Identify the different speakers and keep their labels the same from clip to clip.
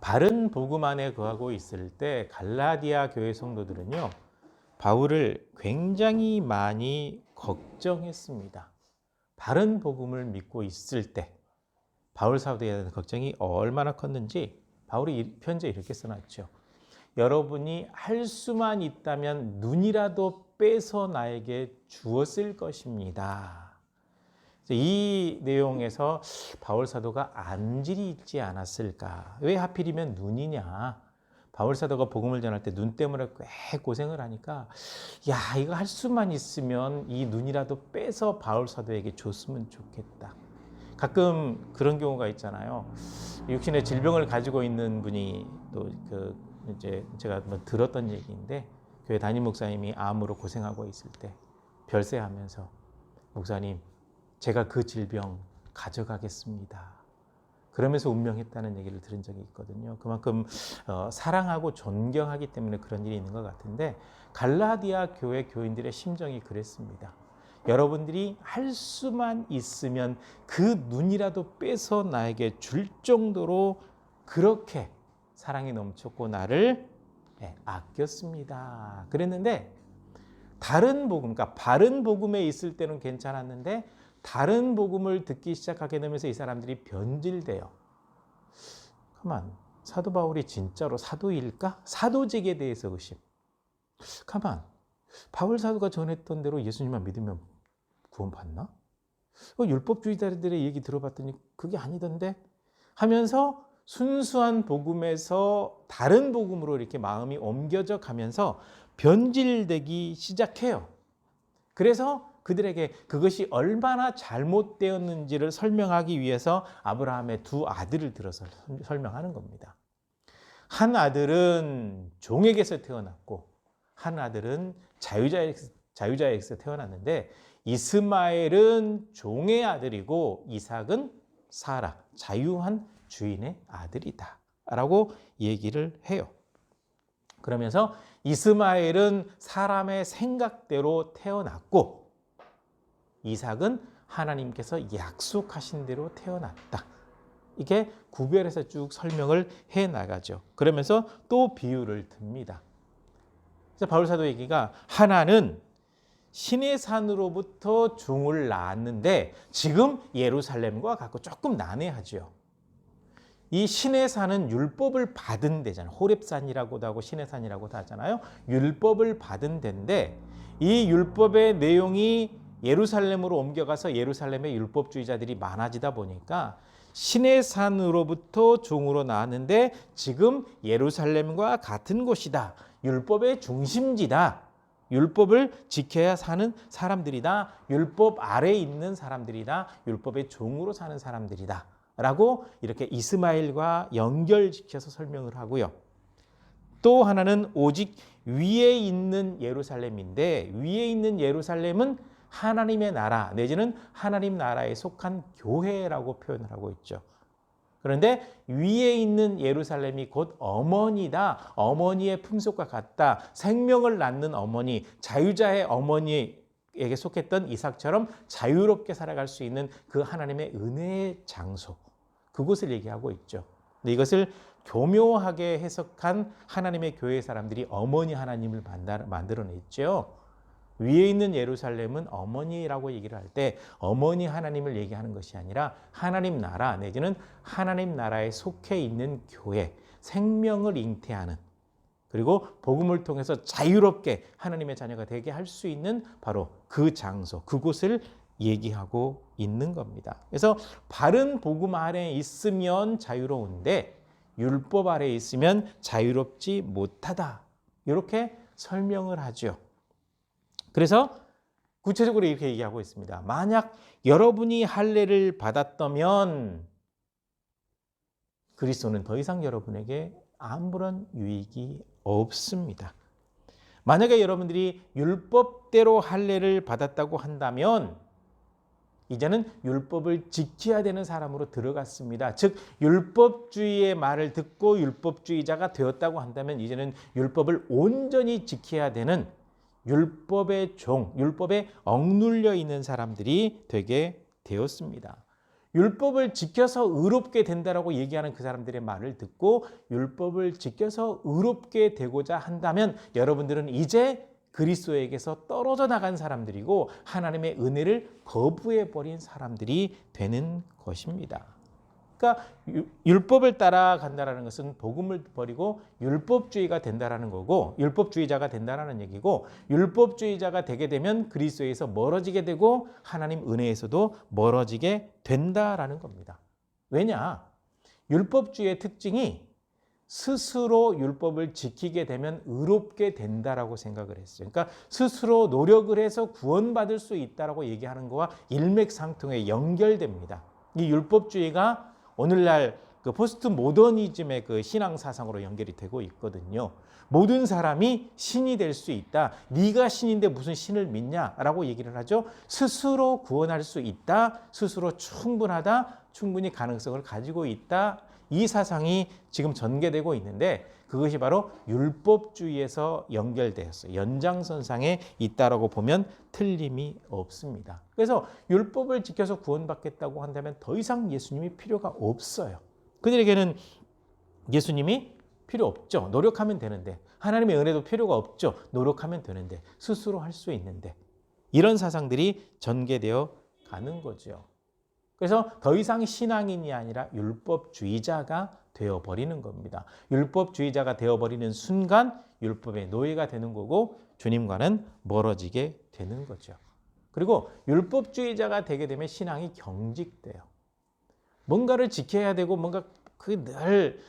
Speaker 1: 바른 복음 안에 거하고 있을 때 갈라디아 교회 성도들은요, 바울을 굉장히 많이 걱정했습니다. 바른 복음을 믿고 있을 때 바울 사도에 대한 걱정이 얼마나 컸는지 바울이 이 편지에 이렇게 써놨죠. 여러분이 할 수만 있다면 눈이라도 빼서 나에게 주었을 것입니다. 이 내용에서 바울 사도가 안질이 있지 않았을까? 왜 하필이면 눈이냐? 바울 사도가 복음을 전할 때 눈 때문에 꽤 고생을 하니까 야, 이거 할 수만 있으면 이 눈이라도 빼서 바울 사도에게 줬으면 좋겠다. 가끔 그런 경우가 있잖아요. 육신의 질병을 가지고 있는 분이 또 이제 제가 들었던 얘기인데, 교회 담임 목사님이 암으로 고생하고 있을 때 별세하면서 목사님, 제가 그 질병 가져가겠습니다. 그러면서 운명했다는 얘기를 들은 적이 있거든요. 그만큼 사랑하고 존경하기 때문에 그런 일이 있는 것 같은데, 갈라디아 교회 교인들의 심정이 그랬습니다. 여러분들이 할 수만 있으면 그 눈이라도 빼서 나에게 줄 정도로 그렇게 사랑이 넘쳤고 나를 아꼈습니다. 그랬는데 다른 복음, 그러니까 바른 복음에 있을 때는 괜찮았는데 다른 복음을 듣기 시작하게 되면서 이 사람들이 변질돼요. 가만, 사도 바울이 진짜로 사도일까? 사도직에 대해서 의심. 가만, 바울 사도가 전했던 대로 예수님만 믿으면 구원받나? 율법주의자들의 얘기 들어봤더니 그게 아니던데? 하면서 순수한 복음에서 다른 복음으로 이렇게 마음이 옮겨져 가면서 변질되기 시작해요. 그래서 그들에게 그것이 얼마나 잘못되었는지를 설명하기 위해서 아브라함의 두 아들을 들어서 설명하는 겁니다. 한 아들은 종에게서 태어났고 한 아들은 자유자에게서 태어났는데, 이스마엘은 종의 아들이고 이삭은 사라, 자유한 주인의 아들이다 라고 얘기를 해요. 그러면서 이스마엘은 사람의 생각대로 태어났고 이삭은 하나님께서 약속하신 대로 태어났다. 이게 구별해서 쭉 설명을 해 나가죠. 그러면서 또 비유를 듭니다. 그래서 바울 사도 얘기가, 하나는 신의 산으로부터 종을 낳았는데 지금 예루살렘과 같고 조금 난해하죠. 이 신의 산은 율법을 받은 데잖아요. 호렙산이라고도 하고 신의 산이라고도 하잖아요. 율법을 받은 데인데 이 율법의 내용이 예루살렘으로 옮겨가서 예루살렘의 율법주의자들이 많아지다 보니까 신의 산으로부터 종으로 나왔는데 지금 예루살렘과 같은 곳이다. 율법의 중심지다. 율법을 지켜야 사는 사람들이다. 율법 아래에 있는 사람들이다. 율법의 종으로 사는 사람들이다. 라고 이렇게 이스마엘과 연결시켜서 설명을 하고요. 또 하나는 오직 위에 있는 예루살렘인데, 위에 있는 예루살렘은 하나님의 나라 내지는 하나님 나라에 속한 교회라고 표현을 하고 있죠. 그런데 위에 있는 예루살렘이 곧 어머니다. 어머니의 품속과 같다. 생명을 낳는 어머니, 자유자의 어머니에게 속했던 이삭처럼 자유롭게 살아갈 수 있는 그 하나님의 은혜의 장소, 그곳을 얘기하고 있죠. 근데 이것을 교묘하게 해석한 하나님의 교회 사람들이 어머니 하나님을 만들어냈죠. 위에 있는 예루살렘은 어머니라고 얘기를 할 때 어머니 하나님을 얘기하는 것이 아니라 하나님 나라 내지는 하나님 나라에 속해 있는 교회, 생명을 잉태하는, 그리고 복음을 통해서 자유롭게 하나님의 자녀가 되게 할 수 있는 바로 그 장소, 그곳을 얘기하고 있는 겁니다. 그래서 바른 복음 아래에 있으면 자유로운데 율법 아래에 있으면 자유롭지 못하다. 이렇게 설명을 하죠. 그래서 구체적으로 이렇게 얘기하고 있습니다. 만약 여러분이 할례를 받았다면 그리스도는 더 이상 여러분에게 아무런 유익이 없습니다. 만약에 여러분들이 율법대로 할례를 받았다고 한다면 이제는 율법을 지켜야 되는 사람으로 들어갔습니다. 즉 율법주의의 말을 듣고 율법주의자가 되었다고 한다면 이제는 율법을 온전히 지켜야 되는 율법의 종, 율법에 억눌려 있는 사람들이 되게 되었습니다. 율법을 지켜서 의롭게 된다라고 얘기하는 그 사람들의 말을 듣고 율법을 지켜서 의롭게 되고자 한다면 여러분들은 이제 그리스도에게서 떨어져 나간 사람들이고 하나님의 은혜를 거부해 버린 사람들이 되는 것입니다. 그러니까 율법을 따라간다라는 것은 복음을 버리고 율법주의가 된다라는 거고, 율법주의자가 된다라는 얘기고, 율법주의자가 되게 되면 그리스도에서 멀어지게 되고 하나님 은혜에서도 멀어지게 된다라는 겁니다. 왜냐? 율법주의의 특징이 스스로 율법을 지키게 되면 의롭게 된다라고 생각을 했어요. 그러니까 스스로 노력을 해서 구원받을 수 있다라고 얘기하는 거와 일맥상통해 연결됩니다. 이 율법주의가 오늘날 그 포스트 모더니즘의 그 신앙 사상으로 연결이 되고 있거든요. 모든 사람이 신이 될 수 있다. 네가 신인데 무슨 신을 믿냐라고 얘기를 하죠. 스스로 구원할 수 있다. 스스로 충분하다. 충분히 가능성을 가지고 있다. 이 사상이 지금 전개되고 있는데 그것이 바로 율법주의에서 연결되었어요. 연장선상에 있다라고 보면 틀림이 없습니다. 그래서 율법을 지켜서 구원받겠다고 한다면 더 이상 예수님이 필요가 없어요. 그들에게는 예수님이 필요 없죠. 노력하면 되는데. 하나님의 은혜도 필요가 없죠. 노력하면 되는데. 스스로 할 수 있는데. 이런 사상들이 전개되어 가는 거죠. 그래서 더 이상 신앙인이 아니라 율법주의자가 되어버리는 겁니다. 율법주의자가 되어버리는 순간 율법의 노예가 되는 거고 주님과는 멀어지게 되는 거죠. 그리고 율법주의자가 되게 되면 신앙이 경직돼요. 뭔가를 지켜야 되고 뭔가 그게 늘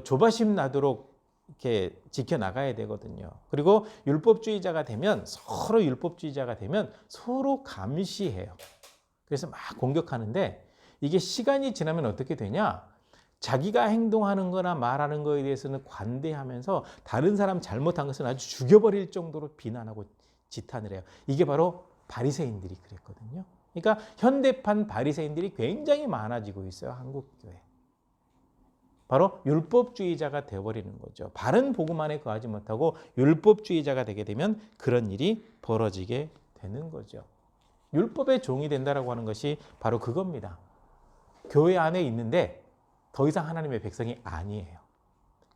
Speaker 1: 조바심 나도록 이렇게 지켜나가야 되거든요. 그리고 율법주의자가 되면 서로 감시해요. 그래서 막 공격하는데 이게 시간이 지나면 어떻게 되냐? 자기가 행동하는 거나 말하는 거에 대해서는 관대하면서 다른 사람 잘못한 것은 아주 죽여버릴 정도로 비난하고 지탄을 해요. 이게 바로 바리새인들이 그랬거든요. 그러니까 현대판 바리새인들이 굉장히 많아지고 있어요. 한국교회. 바로 율법주의자가 되어버리는 거죠. 바른 복음 안에 거하지 못하고 율법주의자가 되게 되면 그런 일이 벌어지게 되는 거죠. 율법의 종이 된다라고 하는 것이 바로 그겁니다. 교회 안에 있는데 더 이상 하나님의 백성이 아니에요.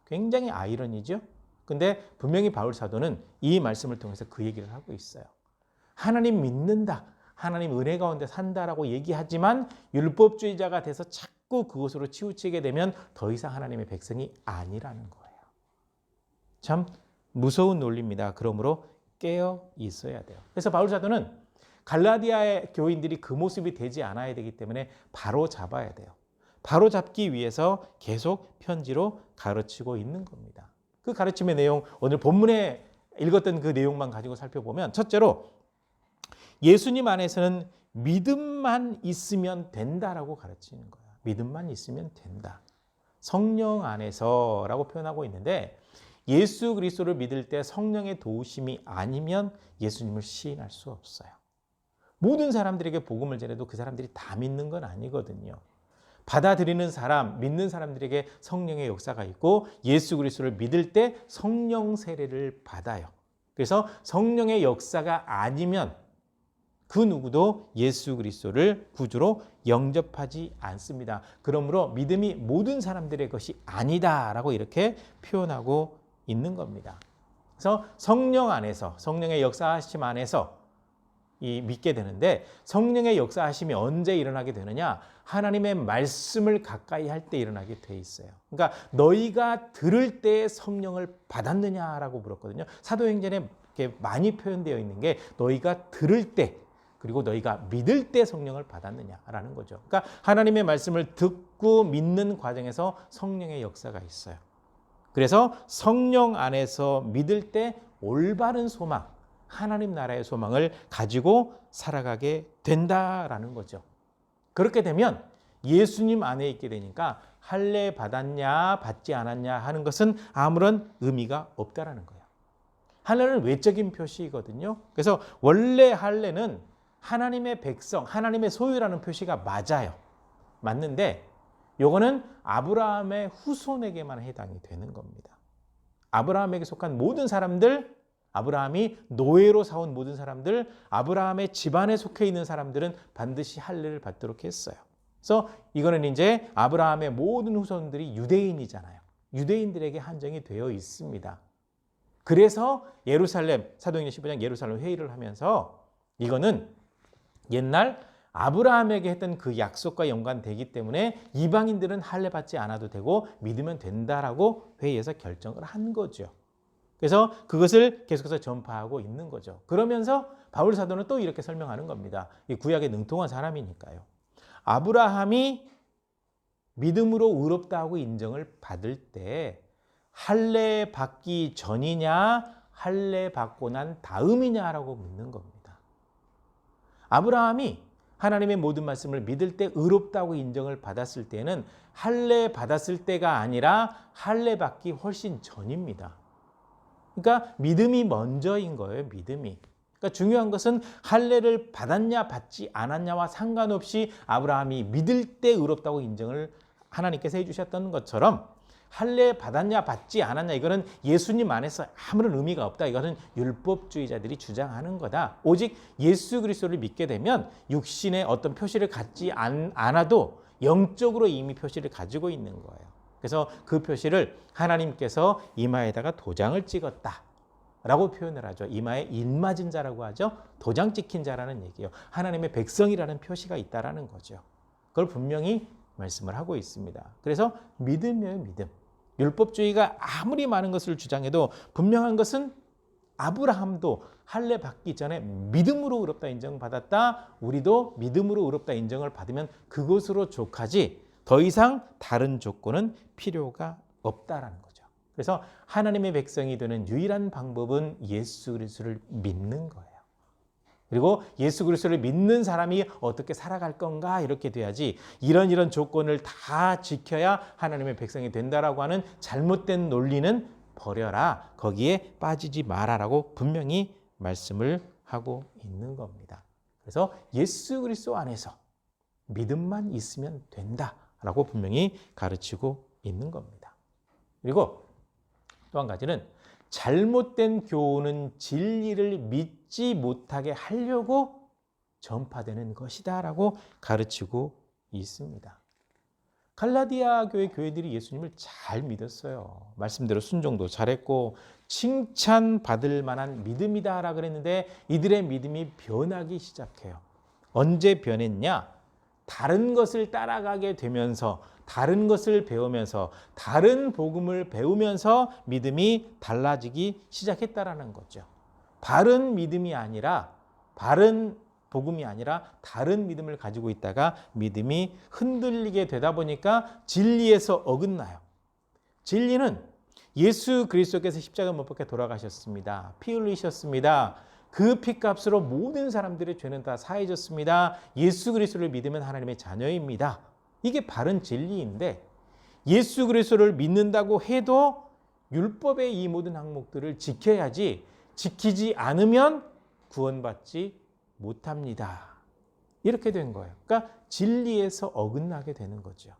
Speaker 1: 굉장히 아이러니죠. 근데 분명히 바울 사도는 이 말씀을 통해서 그 얘기를 하고 있어요. 하나님 믿는다. 하나님 은혜 가운데 산다라고 얘기하지만 율법주의자가 돼서 자꾸 그것으로 치우치게 되면 더 이상 하나님의 백성이 아니라는 거예요. 참 무서운 논리입니다. 그러므로 깨어 있어야 돼요. 그래서 바울 사도는 갈라디아의 교인들이 그 모습이 되지 않아야 되기 때문에 바로 잡아야 돼요. 바로 잡기 위해서 계속 편지로 가르치고 있는 겁니다. 그 가르침의 내용, 오늘 본문에 읽었던 그 내용만 가지고 살펴보면 첫째로 예수님 안에서는 믿음만 있으면 된다라고 가르치는 거예요. 믿음만 있으면 된다. 성령 안에서라고 표현하고 있는데 예수 그리스도를 믿을 때 성령의 도우심이 아니면 예수님을 시인할 수 없어요. 모든 사람들에게 복음을 전해도 그 사람들이 다 믿는 건 아니거든요. 받아들이는 사람, 믿는 사람들에게 성령의 역사가 있고 예수 그리스도를 믿을 때 성령 세례를 받아요. 그래서 성령의 역사가 아니면 그 누구도 예수 그리스도를 구주로 영접하지 않습니다. 그러므로 믿음이 모든 사람들의 것이 아니다라고 이렇게 표현하고 있는 겁니다. 그래서 성령 안에서, 성령의 역사하심 안에서 믿게 되는데 성령의 역사하심이 언제 일어나게 되느냐? 하나님의 말씀을 가까이 할 때 일어나게 돼 있어요. 그러니까 너희가 들을 때 성령을 받았느냐라고 물었거든요. 사도행전에 이렇게 많이 표현되어 있는 게 너희가 들을 때 그리고 너희가 믿을 때 성령을 받았느냐라는 거죠. 그러니까 하나님의 말씀을 듣고 믿는 과정에서 성령의 역사가 있어요. 그래서 성령 안에서 믿을 때 올바른 소망, 하나님 나라의 소망을 가지고 살아가게 된다라는 거죠. 그렇게 되면 예수님 안에 있게 되니까 할례 받았냐 받지 않았냐 하는 것은 아무런 의미가 없다라는 거예요. 할례는 외적인 표시이거든요. 그래서 원래 할례는 하나님의 백성, 하나님의 소유라는 표시가 맞아요. 맞는데 요거는 아브라함의 후손에게만 해당이 되는 겁니다. 아브라함에게 속한 모든 사람들, 아브라함이 노예로 사온 모든 사람들, 아브라함의 집안에 속해 있는 사람들은 반드시 할례를 받도록 했어요. 그래서 이거는 이제 아브라함의 모든 후손들이 유대인이잖아요. 유대인들에게 한정이 되어 있습니다. 그래서 예루살렘, 사도행전 15장 예루살렘 회의를 하면서 이거는 옛날 아브라함에게 했던 그 약속과 연관되기 때문에 이방인들은 할례 받지 않아도 되고 믿으면 된다라고 회의에서 결정을 한 거죠. 그래서 그것을 계속해서 전파하고 있는 거죠. 그러면서 바울 사도는 또 이렇게 설명하는 겁니다. 이 구약에 능통한 사람이니까요. 아브라함이 믿음으로 의롭다고 인정을 받을 때 할례 받기 전이냐 할례 받고 난 다음이냐라고 묻는 겁니다. 아브라함이 하나님의 모든 말씀을 믿을 때 의롭다고 인정을 받았을 때는 할례 받았을 때가 아니라 할례 받기 훨씬 전입니다. 그러니까 믿음이 먼저인 거예요. 믿음이. 그러니까 중요한 것은 할례를 받았냐 받지 않았냐와 상관없이 아브라함이 믿을 때 의롭다고 인정을 하나님께서 해주셨던 것처럼 할례 받았냐 받지 않았냐 이거는 예수님 안에서 아무런 의미가 없다. 이거는 율법주의자들이 주장하는 거다. 오직 예수 그리스도를 믿게 되면 육신의 어떤 표시를 갖지 않아도 영적으로 이미 표시를 가지고 있는 거예요. 그래서 그 표시를 하나님께서 이마에다가 도장을 찍었다라고 표현을 하죠. 이마에 인맞은 자라고 하죠. 도장 찍힌 자라는 얘기예요. 하나님의 백성이라는 표시가 있다라는 거죠. 그걸 분명히 말씀을 하고 있습니다. 그래서 믿음이에요, 믿음. 율법주의가 아무리 많은 것을 주장해도 분명한 것은 아브라함도 할례 받기 전에 믿음으로 의롭다 인정받았다. 우리도 믿음으로 의롭다 인정을 받으면 그것으로 족하지 더 이상 다른 조건은 필요가 없다라는 거죠. 그래서 하나님의 백성이 되는 유일한 방법은 예수 그리스도를 믿는 거예요. 그리고 예수 그리스도를 믿는 사람이 어떻게 살아갈 건가 이렇게 돼야지 이런 조건을 다 지켜야 하나님의 백성이 된다라고 하는 잘못된 논리는 버려라. 거기에 빠지지 마라라고 분명히 말씀을 하고 있는 겁니다. 그래서 예수 그리스도 안에서 믿음만 있으면 된다라고 분명히 가르치고 있는 겁니다. 그리고 또 한 가지는 잘못된 교훈은 진리를 믿지 못하게 하려고 전파되는 것이다라고 가르치고 있습니다. 갈라디아 교회 교회들이 예수님을 잘 믿었어요. 말씀대로 순종도 잘했고 칭찬받을 만한 믿음이다라 그랬는데 이들의 믿음이 변하기 시작해요. 언제 변했냐? 다른 것을 따라가게 되면서 다른 것을 배우면서 다른 복음을 배우면서 믿음이 달라지기 시작했다라는 거죠. 바른 믿음이 아니라 바른 복음이 아니라 다른 믿음을 가지고 있다가 믿음이 흔들리게 되다 보니까 진리에서 어긋나요. 진리는 예수 그리스도께서 십자가 못 박혀 돌아가셨습니다. 피 흘리셨습니다. 그 피값으로 모든 사람들의 죄는 다 사해졌습니다. 예수 그리스도를 믿으면 하나님의 자녀입니다. 이게 바른 진리인데 예수 그리스도를 믿는다고 해도 율법의 이 모든 항목들을 지켜야지 지키지 않으면 구원받지 못합니다. 이렇게 된 거예요. 그러니까 진리에서 어긋나게 되는 거죠.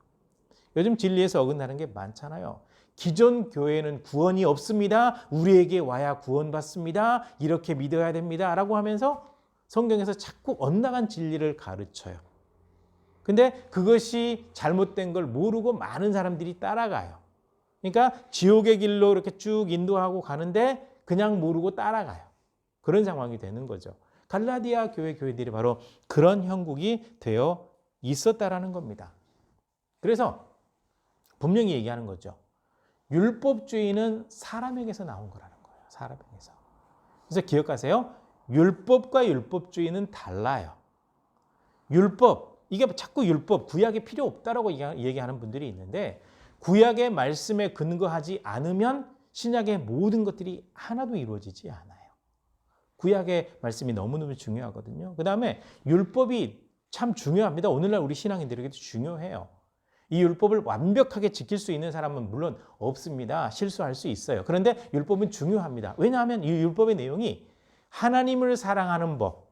Speaker 1: 요즘 진리에서 어긋나는 게 많잖아요. 기존 교회는 구원이 없습니다. 우리에게 와야 구원받습니다. 이렇게 믿어야 됩니다. 라고 하면서 성경에서 자꾸 엇나간 진리를 가르쳐요. 근데 그것이 잘못된 걸 모르고 많은 사람들이 따라가요. 그러니까 지옥의 길로 이렇게 쭉 인도하고 가는데 그냥 모르고 따라가요. 그런 상황이 되는 거죠. 갈라디아 교회들이 바로 그런 형국이 되어 있었다라는 겁니다. 그래서 분명히 얘기하는 거죠. 율법주의는 사람에게서 나온 거라는 거예요. 사람에게서. 그래서 기억하세요. 율법과 율법주의는 달라요. 율법, 이게 자꾸 율법, 구약이 필요 없다라고 얘기하는 분들이 있는데 구약의 말씀에 근거하지 않으면 신약의 모든 것들이 하나도 이루어지지 않아요. 구약의 말씀이 너무너무 중요하거든요. 그 다음에 율법이 참 중요합니다. 오늘날 우리 신앙인들에게도 중요해요. 이 율법을 완벽하게 지킬 수 있는 사람은 물론 없습니다. 실수할 수 있어요. 그런데 율법은 중요합니다. 왜냐하면 이 율법의 내용이 하나님을 사랑하는 법,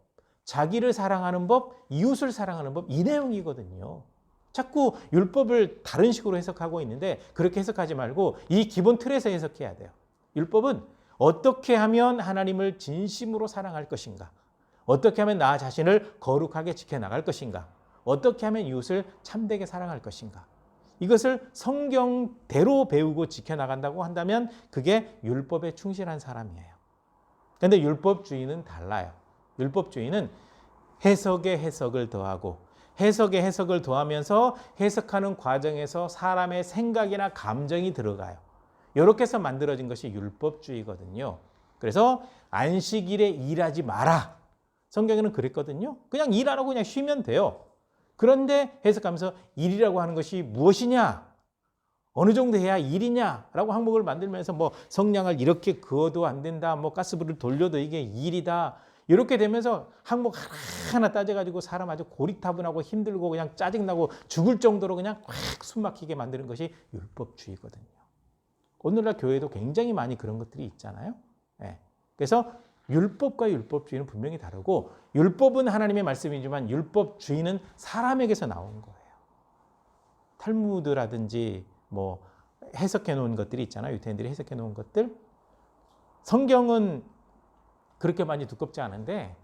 Speaker 1: 자기를 사랑하는 법, 이웃을 사랑하는 법, 이 내용이거든요. 자꾸 율법을 다른 식으로 해석하고 있는데 그렇게 해석하지 말고 이 기본 틀에서 해석해야 돼요. 율법은 어떻게 하면 하나님을 진심으로 사랑할 것인가? 어떻게 하면 나 자신을 거룩하게 지켜나갈 것인가? 어떻게 하면 이웃을 참되게 사랑할 것인가. 이것을 성경대로 배우고 지켜나간다고 한다면 그게 율법에 충실한 사람이에요. 그런데 율법주의는 달라요. 율법주의는 해석에 해석을 더하고 해석에 해석을 더하면서 해석하는 과정에서 사람의 생각이나 감정이 들어가요. 이렇게 해서 만들어진 것이 율법주의거든요. 그래서 안식일에 일하지 마라. 성경에는 그랬거든요. 그냥 일 안 하고 그냥 쉬면 돼요. 그런데 해석하면서 일이라고 하는 것이 무엇이냐? 어느 정도 해야 일이냐라고 항목을 만들면서 뭐 성냥을 이렇게 그어도 안 된다. 뭐 가스불을 돌려도 이게 일이다. 이렇게 되면서 항목 하나 따져가지고 사람 아주 고리타분하고 힘들고 그냥 짜증나고 죽을 정도로 그냥 확 숨막히게 만드는 것이 율법주의거든요. 오늘날 교회도 굉장히 많이 그런 것들이 있잖아요. 네. 그래서 율법과 율법주의는 분명히 다르고 율법은 하나님의 말씀이지만 율법주의는 사람에게서 나온 거예요. 탈무드라든지 뭐 해석해 놓은 것들이 있잖아요. 유대인들이 해석해 놓은 것들. 성경은 그렇게 많이 두껍지 않은데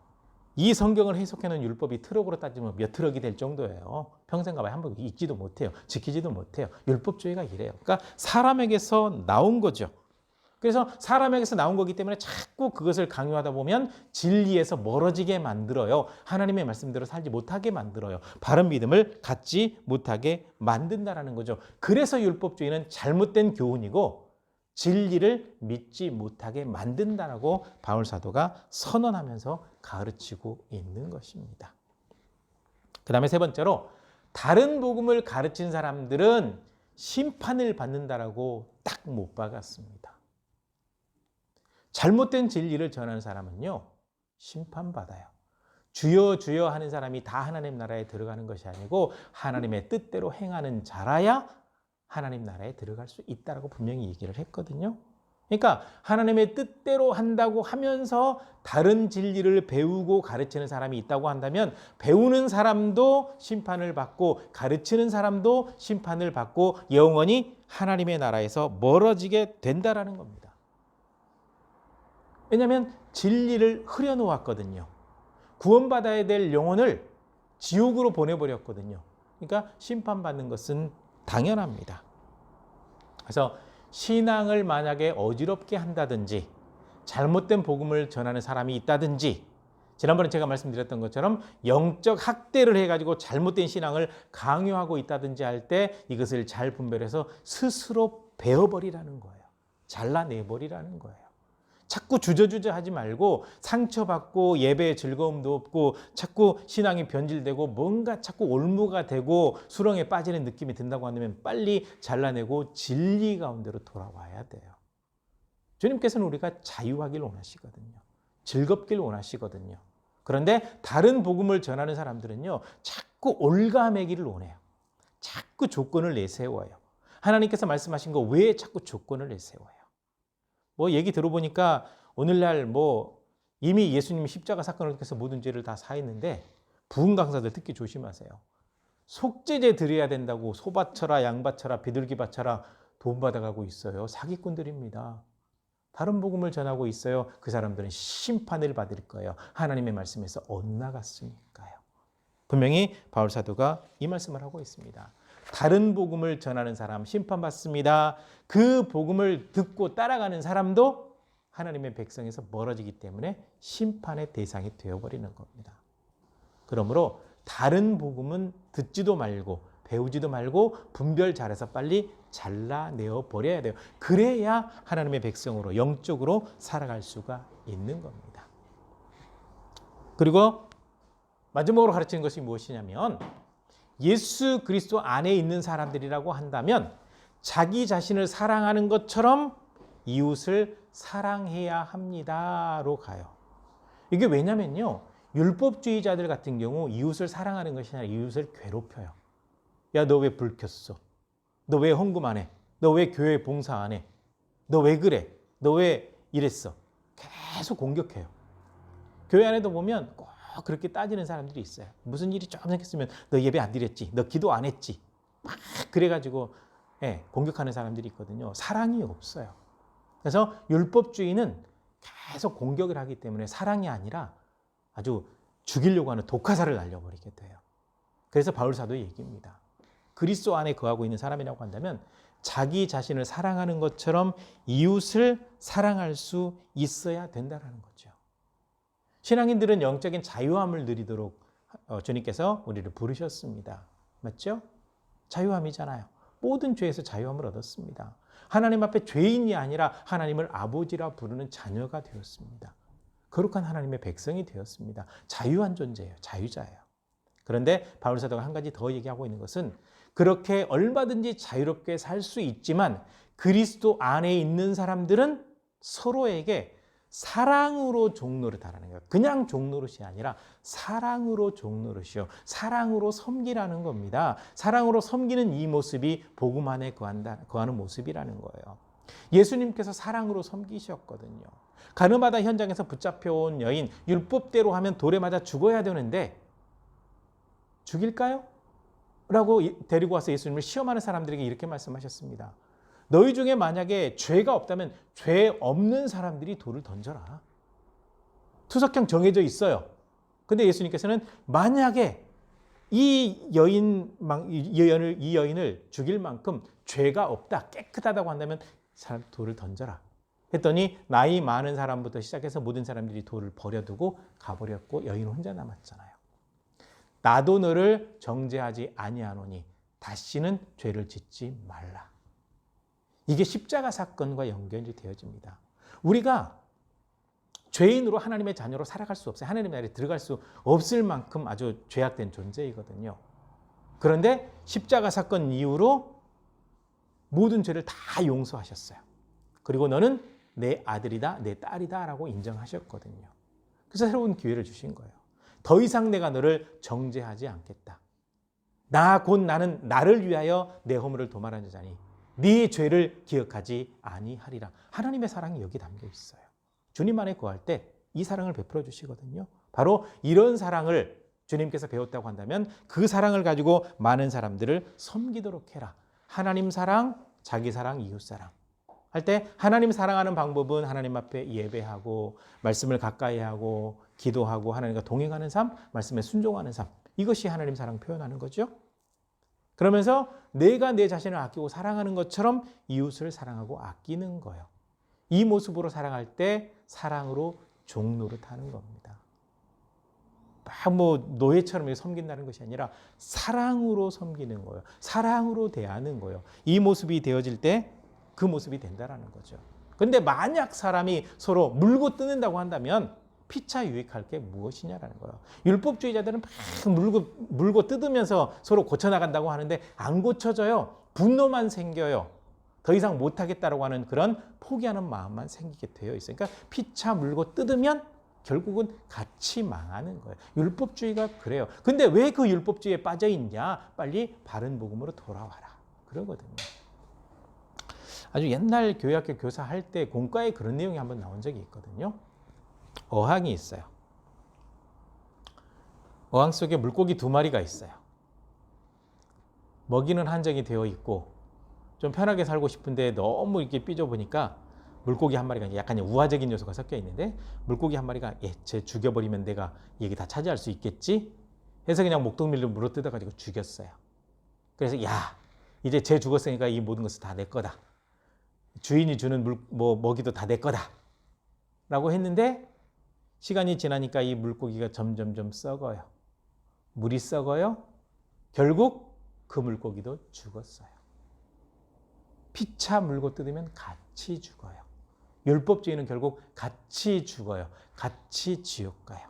Speaker 1: 이 성경을 해석해 놓은 율법이 트럭으로 따지면 몇 트럭이 될 정도예요. 평생 가봐야 한 번 읽지도 못해요. 지키지도 못해요. 율법주의가 이래요. 그러니까 사람에게서 나온 거죠. 그래서 사람에게서 나온 거기 때문에 자꾸 그것을 강요하다 보면 진리에서 멀어지게 만들어요. 하나님의 말씀대로 살지 못하게 만들어요. 바른 믿음을 갖지 못하게 만든다라는 거죠. 그래서 율법주의는 잘못된 교훈이고 진리를 믿지 못하게 만든다라고 바울 사도가 선언하면서 가르치고 있는 것입니다. 그 다음에 세 번째로 다른 복음을 가르친 사람들은 심판을 받는다라고 딱 못 박았습니다. 잘못된 진리를 전하는 사람은요, 심판받아요. 주여 주여 하는 사람이 다 하나님 나라에 들어가는 것이 아니고 하나님의 뜻대로 행하는 자라야 하나님 나라에 들어갈 수 있다라고 분명히 얘기를 했거든요. 그러니까 하나님의 뜻대로 한다고 하면서 다른 진리를 배우고 가르치는 사람이 있다고 한다면 배우는 사람도 심판을 받고 가르치는 사람도 심판을 받고 영원히 하나님의 나라에서 멀어지게 된다라는 겁니다. 왜냐하면 진리를 흐려놓았거든요. 구원받아야 될 영혼을 지옥으로 보내버렸거든요. 그러니까 심판받는 것은 당연합니다. 그래서 신앙을 만약에 어지럽게 한다든지 잘못된 복음을 전하는 사람이 있다든지 지난번에 제가 말씀드렸던 것처럼 영적 학대를 해가지고 잘못된 신앙을 강요하고 있다든지 할 때 이것을 잘 분별해서 스스로 베어버리라는 거예요. 잘라내버리라는 거예요. 자꾸 주저주저 하지 말고 상처받고 예배에 즐거움도 없고 자꾸 신앙이 변질되고 뭔가 자꾸 올무가 되고 수렁에 빠지는 느낌이 든다고 한다면 빨리 잘라내고 진리 가운데로 돌아와야 돼요. 주님께서는 우리가 자유하길 원하시거든요. 즐겁길 원하시거든요. 그런데 다른 복음을 전하는 사람들은요, 자꾸 올가매기를 원해요. 자꾸 조건을 내세워요. 하나님께서 말씀하신 거 왜 자꾸 조건을 내세워요? 뭐 얘기 들어보니까 오늘날 뭐 이미 예수님이 십자가 사건을 통해서 모든 죄를 다 사했는데 부흥 강사들 특히 조심하세요. 속죄제 드려야 된다고 소 바쳐라 양 바쳐라 비둘기 바쳐라 돈 받아가고 있어요. 사기꾼들입니다. 다른 복음을 전하고 있어요. 그 사람들은 심판을 받을 거예요. 하나님의 말씀에서 엇나갔으니까요. 분명히 바울 사도가 이 말씀을 하고 있습니다. 다른 복음을 전하는 사람 심판받습니다. 그 복음을 듣고 따라가는 사람도 하나님의 백성에서 멀어지기 때문에 심판의 대상이 되어버리는 겁니다. 그러므로 다른 복음은 듣지도 말고 배우지도 말고 분별 잘해서 빨리 잘라내어 버려야 돼요. 그래야 하나님의 백성으로 영적으로 살아갈 수가 있는 겁니다. 그리고 마지막으로 가르치는 것이 무엇이냐면 예수 그리스도 안에 있는 사람들이라고 한다면 자기 자신을 사랑하는 것처럼 이웃을 사랑해야 합니다로 가요. 이게 왜냐면요. 율법주의자들 같은 경우 이웃을 사랑하는 것이 아니라 이웃을 괴롭혀요. 야, 너 왜 불 켰어? 너 왜 헌금 안 해? 너 왜 교회 봉사 안 해? 너 왜 그래? 너 왜 이랬어? 계속 공격해요. 교회 안에도 보면 꼭 그렇게 따지는 사람들이 있어요. 무슨 일이 좀 생겼으면 너 예배 안 드렸지? 너 기도 안 했지? 막 그래가지고 공격하는 사람들이 있거든요. 사랑이 없어요. 그래서 율법주의는 계속 공격을 하기 때문에 사랑이 아니라 아주 죽이려고 하는 독화살을 날려버리게 돼요. 그래서 바울 사도 얘기입니다. 그리스도 안에 거하고 있는 사람이라고 한다면 자기 자신을 사랑하는 것처럼 이웃을 사랑할 수 있어야 된다는 거죠. 신앙인들은 영적인 자유함을 누리도록 주님께서 우리를 부르셨습니다. 맞죠? 자유함이잖아요. 모든 죄에서 자유함을 얻었습니다. 하나님 앞에 죄인이 아니라 하나님을 아버지라 부르는 자녀가 되었습니다. 거룩한 하나님의 백성이 되었습니다. 자유한 존재예요. 자유자예요. 그런데 바울 사도가 한 가지 더 얘기하고 있는 것은 그렇게 얼마든지 자유롭게 살 수 있지만 그리스도 안에 있는 사람들은 서로에게 사랑으로 종노릇하라는 거예요. 그냥 종노릇이 아니라 사랑으로 종노릇이요. 사랑으로 섬기라는 겁니다. 사랑으로 섬기는 이 모습이 복음 안에 거하는 모습이라는 거예요. 예수님께서 사랑으로 섬기셨거든요. 가늠하다 현장에서 붙잡혀온 여인, 율법대로 하면 돌에 맞아 죽어야 되는데 죽일까요? 라고 데리고 와서 예수님을 시험하는 사람들에게 이렇게 말씀하셨습니다. 너희 중에 만약에 죄가 없다면 죄 없는 사람들이 돌을 던져라. 투석형 정해져 있어요. 근데 예수님께서는 만약에 이 여인을 죽일 만큼 죄가 없다, 깨끗하다고 한다면 사람 돌을 던져라. 했더니 나이 많은 사람부터 시작해서 모든 사람들이 돌을 버려두고 가버렸고 여인은 혼자 남았잖아요. 나도 너를 정죄하지 아니하노니 다시는 죄를 짓지 말라. 이게 십자가 사건과 연결이 되어집니다. 우리가 죄인으로 하나님의 자녀로 살아갈 수 없어요. 하나님의 나라에 들어갈 수 없을 만큼 아주 죄악된 존재이거든요. 그런데 십자가 사건 이후로 모든 죄를 다 용서하셨어요. 그리고 너는 내 아들이다, 내 딸이다 라고 인정하셨거든요. 그래서 새로운 기회를 주신 거예요. 더 이상 내가 너를 정죄하지 않겠다. 나는 나를 위하여 내 허물을 도말하는 자니 네 죄를 기억하지 아니하리라. 하나님의 사랑이 여기 담겨 있어요. 주님 안에 거할 때 이 사랑을 베풀어 주시거든요. 바로 이런 사랑을 주님께서 배웠다고 한다면 그 사랑을 가지고 많은 사람들을 섬기도록 해라. 하나님 사랑, 자기 사랑, 이웃 사랑. 할 때 하나님 사랑하는 방법은 하나님 앞에 예배하고 말씀을 가까이 하고 기도하고 하나님과 동행하는 삶, 말씀에 순종하는 삶. 이것이 하나님 사랑 표현하는 거죠. 그러면서 내가 내 자신을 아끼고 사랑하는 것처럼 이웃을 사랑하고 아끼는 거예요. 이 모습으로 사랑할 때 사랑으로 종노릇하는 겁니다. 막 노예처럼 섬긴다는 것이 아니라 사랑으로 섬기는 거예요. 사랑으로 대하는 거예요. 이 모습이 되어질 때 그 모습이 된다는 거죠. 그런데 만약 사람이 서로 물고 뜯는다고 한다면 피차 유익할 게 무엇이냐라는 거예요. 율법주의자들은 막 물고 뜯으면서 서로 고쳐나간다고 하는데 안 고쳐져요. 분노만 생겨요. 더 이상 못하겠다라고 하는 그런 포기하는 마음만 생기게 되어 있어요. 그러니까 피차 물고 뜯으면 결국은 같이 망하는 거예요. 율법주의가 그래요. 근데 왜 그 율법주의에 빠져 있냐? 빨리 바른 복음으로 돌아와라. 그러거든요. 아주 옛날 교회학교 교사할 때 공과에 그런 내용이 한번 나온 적이 있거든요. 어항이 있어요. 어항 속에 물고기 2마리가 있어요. 먹이는 한정이 되어 있고 좀 편하게 살고 싶은데 너무 이렇게 삐져보니까 물고기 1마리가 약간 우화적인 요소가 섞여 있는데 물고기 1마리가 쟤 죽여버리면 내가 얘기 다 차지할 수 있겠지? 해서 그냥 목동밀로 물어뜯어가지고 죽였어요. 그래서 이제 쟤 죽었으니까 이 모든 것은 다 내 거다. 주인이 주는 먹이도 다 내 거다. 라고 했는데 시간이 지나니까 이 물고기가 점점점 썩어요. 물이 썩어요. 결국 그 물고기도 죽었어요. 피차 물고 뜯으면 같이 죽어요. 율법주의는 결국 같이 죽어요. 같이 지옥 가요.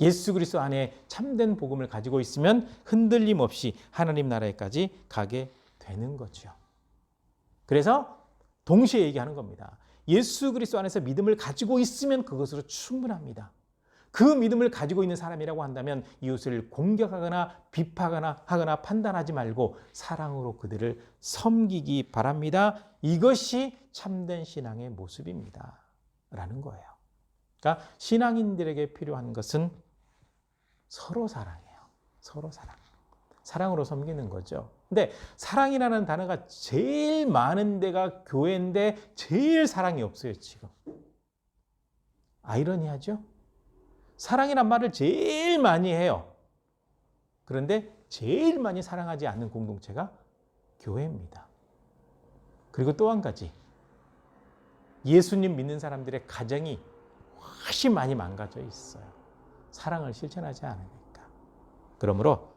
Speaker 1: 예수 그리스도 안에 참된 복음을 가지고 있으면 흔들림 없이 하나님 나라에까지 가게 되는 거죠. 그래서 동시에 얘기하는 겁니다. 예수 그리스도 안에서 믿음을 가지고 있으면 그것으로 충분합니다. 그 믿음을 가지고 있는 사람이라고 한다면 이웃을 공격하거나 비판하거나 하거나 판단하지 말고 사랑으로 그들을 섬기기 바랍니다. 이것이 참된 신앙의 모습입니다. 라는 거예요. 그러니까 신앙인들에게 필요한 것은 서로 사랑이에요. 서로 사랑. 사랑으로 섬기는 거죠. 근데 사랑이라는 단어가 제일 많은 데가 교회인데 제일 사랑이 없어요, 지금. 아이러니하죠? 사랑이란 말을 제일 많이 해요. 그런데 제일 많이 사랑하지 않는 공동체가 교회입니다. 그리고 또 한 가지, 예수님 믿는 사람들의 가정이 훨씬 많이 망가져 있어요. 사랑을 실천하지 않으니까. 그러므로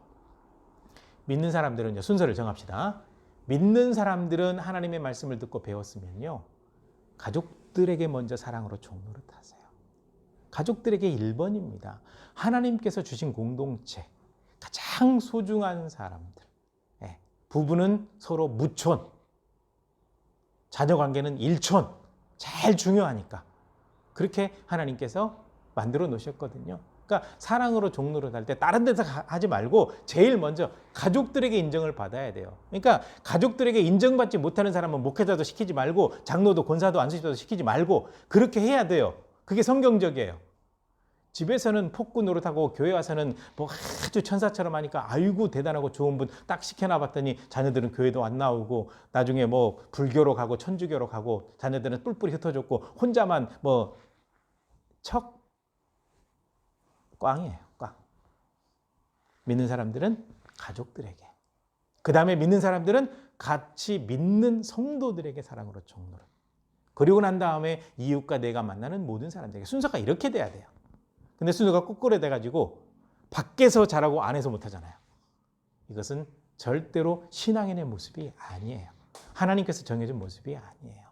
Speaker 1: 믿는 사람들은 순서를 정합시다. 믿는 사람들은 하나님의 말씀을 듣고 배웠으면요, 가족들에게 먼저 사랑으로 종노릇하세요. 가족들에게 1번입니다. 하나님께서 주신 공동체, 가장 소중한 사람들. 부부는 서로 무촌, 자녀 관계는 일촌, 제일 중요하니까. 그렇게 하나님께서 만들어 놓으셨거든요. 그러니까 사랑으로 종노릇할 때 다른 데서 하지 말고 제일 먼저 가족들에게 인정을 받아야 돼요. 그러니까 가족들에게 인정받지 못하는 사람은 목회자도 시키지 말고 장로도 권사도 안수집사도 시키지 말고 그렇게 해야 돼요. 그게 성경적이에요. 집에서는 폭구 노릇하고 교회 와서는 뭐 아주 천사처럼 하니까 아이고 대단하고 좋은 분 딱 시켜놔봤더니 자녀들은 교회도 안 나오고 나중에 뭐 불교로 가고 천주교로 가고 자녀들은 뿔뿔이 흩어졌고 혼자만 뭐 척 꽝이에요. 꽝. 믿는 사람들은 가족들에게, 그 다음에 믿는 사람들은 같이 믿는 성도들에게 사랑으로 종노릇. 그리고 난 다음에 이웃과 내가 만나는 모든 사람들에게. 순서가 이렇게 돼야 돼요. 근데 순서가 거꾸로 돼가지고 밖에서 잘하고 안에서 못하잖아요. 이것은 절대로 신앙인의 모습이 아니에요. 하나님께서 정해준 모습이 아니에요.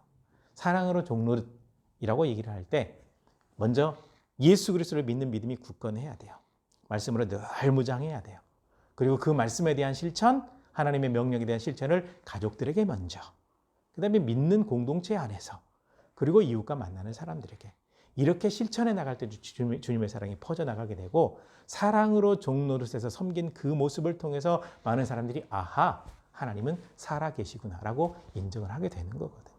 Speaker 1: 사랑으로 종노릇이라고 얘기를 할 때 먼저 예수 그리스도를 믿는 믿음이 굳건해야 돼요. 말씀으로 늘 무장해야 돼요. 그리고 그 말씀에 대한 실천, 하나님의 명령에 대한 실천을 가족들에게 먼저, 그 다음에 믿는 공동체 안에서, 그리고 이웃과 만나는 사람들에게. 이렇게 실천해 나갈 때 주님의 사랑이 퍼져나가게 되고 사랑으로 종노릇에서 섬긴 그 모습을 통해서 많은 사람들이 아하, 하나님은 살아계시구나 라고 인정을 하게 되는 거거든요.